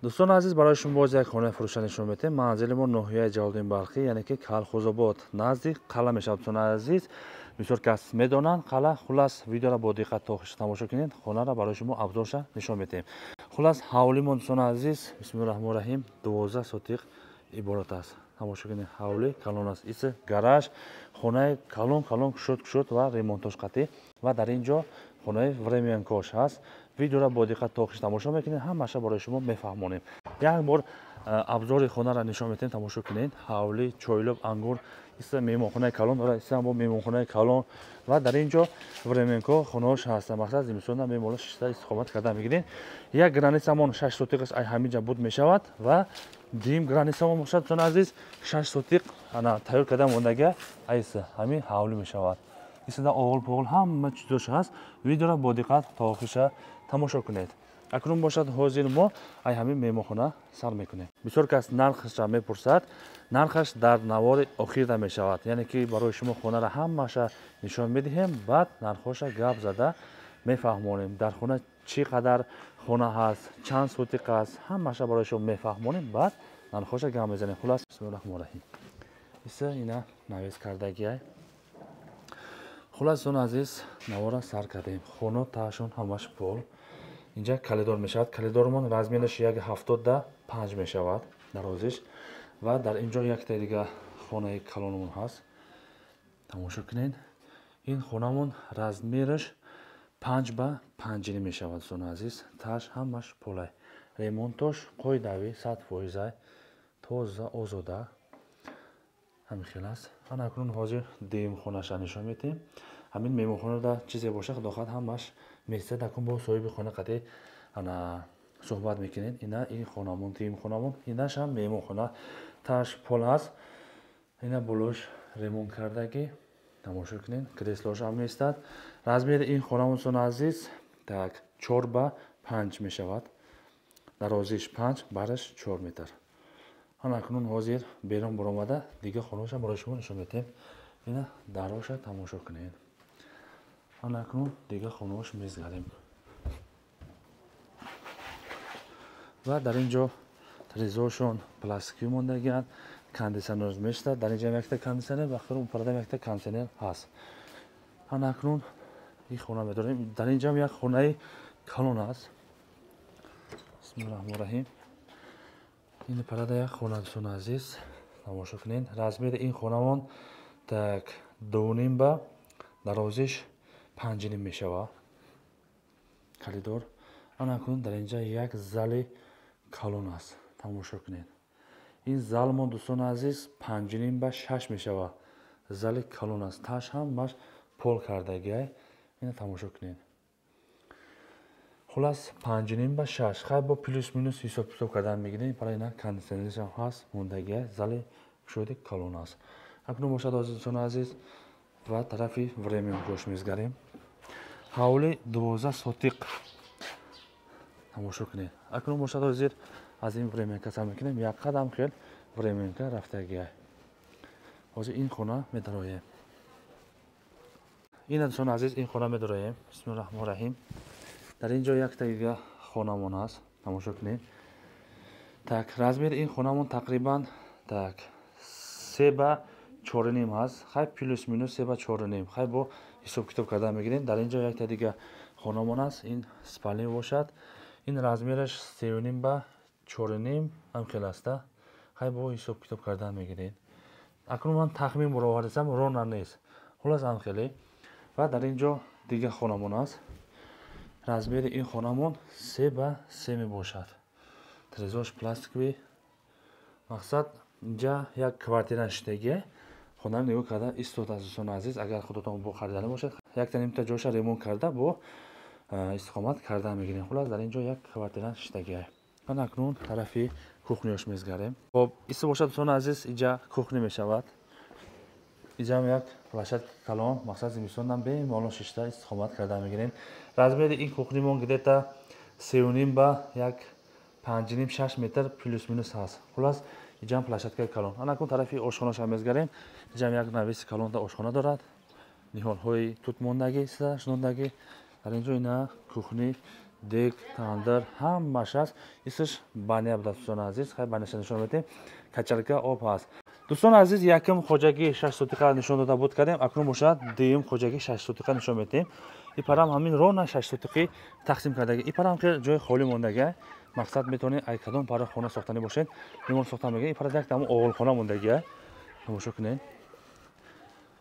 دوستان عزیز، برای شما باز یک خانه فروش نشون میدیم. منزل ما ناحیه جلالدین بلخی، یعنی که کلخوزآباد نزدیک قلعه میشه. دوستان عزیز، بسیار کس میدونن قلعه. خلاص ویدیو را با دقت تا آخرش تماشا کنید. خانه را برای شما ابزارش نشون میدیم. خلاص حولی ما دوستان عزیز، بسم الله الرحمن الرحیم، 12 سوتیق عبارت است. تماشا کنید. حولی کلون است. ایسه گاراژ، خانه کلون کشود و ремонтош قطعی و در اینجا خانه времен кош هست. ویدیو را با دقت تا آخرش تماشا میکنید. همه‌اش برای شما میفهمونیم. یک بار ابزار خانه را نشون میدیم. تماشا کنید. حولی، چویلوب، انگور، ایسه میمونخانه کلون داره. ایسه هم میمونخانه کلون و در اینجا временко خانه‌اش هست. مقصد زمستون میمولا شیشتا استقامت کرده میگیرین. یک گرانیسمون 6 سوتیقش همینجا بود میشود و دیم گرانیسمون باشد دوستان عزیز 6 سوتیق انا تیار کرده موندگی ایسه همین حولی میشود. ایسه در اول پول همه چیزش هست. ویدیو را با دقت تا آخرش تماشا کنید. اکنون باشد حاضر ما ای همین میمونخانه سر میکنیم. بسیار کس نرخش را میپرسد. نرخش در نوار آخر می شود. یعنی که برای شما خانه را همه‌اش نشان میدهیم، بعد نرخش گپ زده میفهمونیم. در خانه چقدر خانه هست، چند سوتیق است، همه‌اش برای شما میفهمونیم، بعد نرخش گپ میزنیم. خلاص بسم الله الرحمن الرحیم. ایسا اینا نویس کردگی. خلاص دوستان عزیز، نوار سر کردیم. خانه تاشون همش پول. اینجا کلیدور میشود. کلیدورمون رزمینش 1.75 میشود درازش و در اینجا یک تا دیگه خانه کلونمون هست. تماشا کنین. این خانمون رزمیرش 5 به 5 میشود دوستان عزیز. تاش همش پولای. ремонтош қоидави 100% тоза озода همین خیلی است. من اکنون حاضر دیم خونه‌اش نشون میدیم. همین میمونخانه دا چیزی باشه داخل همش میسته دکون با صاحب خانه قطعی انا صحبت میکنین. اینا این خانمون دیم خانمون ایناش هم میمونخانه تاش پول هست. اینا بلوش ремонт کردگی. تماشا کنین. کریسلوش هم میستد. رزمیر این خانمون سون عزیز так 4 به 5 میشود. درازیش 5 برش 4 متر. اکنون حاضر بیرون برآمده دیگه خانه‌اش برای شما نشون میدیم. اینا دراش تماشا کنین. اکنون دیگه خانه‌اش میزگریم و در اینجا تلویزیون پلاستیکی موندگی کاندیشنر میشته. در اینجا یک تا کاندیشنر و اون پرده یک تا کاندیشنر هست. اکنون این خانه می‌داریم. در اینجا یک خانه کلون است. بسم الله الرحمن الرحیم. این پرده یک خانه دوستان عزیز تماشا کنین. رزمیر این خانمون так 2.5 به درازش 5 میشود. کلیدور. اکنون در اینجا یک زل کلون است. تماشا کنین. این زلمون دوستان عزیز 5 به 6 میشود. زل کلون است. تاش هم ماش پول کردگی. اینو تماشا کنین. خلاص 5 به 6 خیلی با پلیس مینوس حساب کردن میگیرین. برای اینا کاندیشنرش هم هست موندگی. زل شده کلون است. اکنون باشد دوستان عزیز و طرفی времен گوش میزگریم. حولی 12 سوتیق تماشا کنید. اکنون باشد حاضر از این времен کسر میکنیم. یک قدم خیلی времен که رفتگی. حاضر این خانه میدرایم. این دوستان عزیز این خانه میدرایم. بسم الله الرحمن الرحیم. در اینجا یک تا دیگه خانمون هست. تماشا کنید. так رزمیر این خانمون تقریبا так 3 به 4.5 هست. خیلی پلیس مینوس 3 به 4.5. خیلی با حساب کتاب کرده میگیرین. در اینجا یک تا دیگه خانمون هست. این سپالی باشد. این رزمیرش 3.5 به 4.5 هم خیلی است. خیلی با حساب کتاب کرده میگیرین. اکنون من تخمین برآوردم رون نیست. خلاص هم خیلی و در اینجا دیگه خانمون است. رزمیر این خانمون 3 به 3 می باشد. تلویزیونش پلاستیکی. مقصد اینجا یک کوارتیر نشدگی. خانه نگاه کرده ایستاد دوستان عزیز. اگر خودتون با خریدن باشد یک تا نیم تا جاش ремонт کرده با استقامت کرده میگیرین. خلاص در اینجا یک کوارتیر نشدگی. من اکنون طرفی کوخنیش میزگریم. خب ایسته باشد دوستان عزیز اینجا کوخنی میشود. اینجا هم یک پلاشت کلان مقصد زمستون هم به مالون ششتا استقامت کرده میگیرین. رزمیر این کوخنیمون گدیتا 3.5 به یک 5.5-6 متر پلیس مینوس هست. خلاص اینجا هم پلاشت کلان. انا اون طرفی آشخانه‌اش هم میزگریم. اینجا هم یک نویس کلان دا آشخانه دارد. نیهان های توت موندگی است شنوندگی. در اینجا اینا کوخنی дек, тандыр ҳамаш аст. Исш баня буд дӯстони азиз. Хай баняша нишон медиҳем. Качалка об ҳаст. Дӯстони азиз, якм хоҷагии 6 сотиқа нишон дода буд кардем. Акнун бошад дуюм хоҷагии 6 сотиқа нишон медиҳем. Ипарам ҳамин рона 6 сотиқи тақсим кардаги. Ипарам ки ҷои холӣ мондаги. Мақсад метавонед ай кадом пара хона сохтанӣ бошед. Мемор сохтан мегӯяд. Ипара як тамо оғилхона мондаги. Тамошо кунед.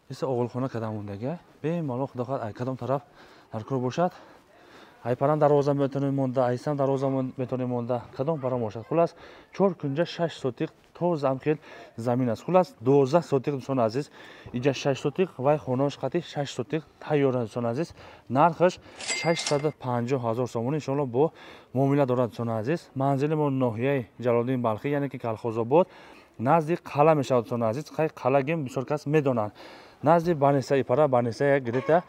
Иса оғилхона кадам мондаги. Бемалол худо хоҳад ай кадом тараф дар кор бошад. Ай парам дарвоза метавонед монда, айсам дарвоза метавонед монда. Кадом пара бошад. Хулас 4 кунҷа 6 сотиқ то замхел замин аст. Хулас 12 сотиқ дӯстони азиз. Иҷа 6 сотиқ вай хонаош қати 6 сотиқ тайёр аст дӯстони азиз. Нархаш 650,000 сомон иншоалло бо муомила дорад дӯстони азиз. Манзили мо ноҳияи Ҷалолиддин Балхӣ, яъне ки Калхозобод, назди қала мешавад дӯстони азиз. Хай қала гем бисёр кас медонанд. Назди Баниса ипара, Баниса як гирета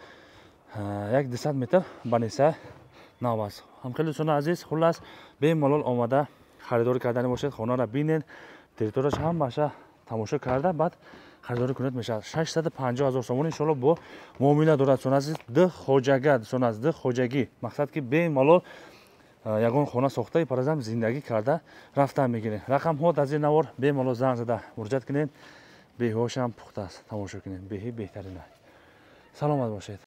100 метр Баниса нав аст. Ҳамхели дӯстони азиз, хулас бемалол омада харидорӣ кардани бошед, хонаро бинед, территорияш ҳамаша тамошо карда баъд харидорӣ кунед мешавад. 650,000 сомон иншоалло бо муомила дорад дӯстони азиз. Ду хоҷага дӯстони азиз, ду хоҷагӣ. Мақсад ки бемалол ягон хона сохта ипаразам зиндагӣ карда рафтан мегиред. Рақамҳо дар зери навор бемалол занг зада муроҷиат кунед. Беҳиҳошам пухта аст. Тамошо кунед. Беҳӣ беҳтарин аст. Саломат бошед.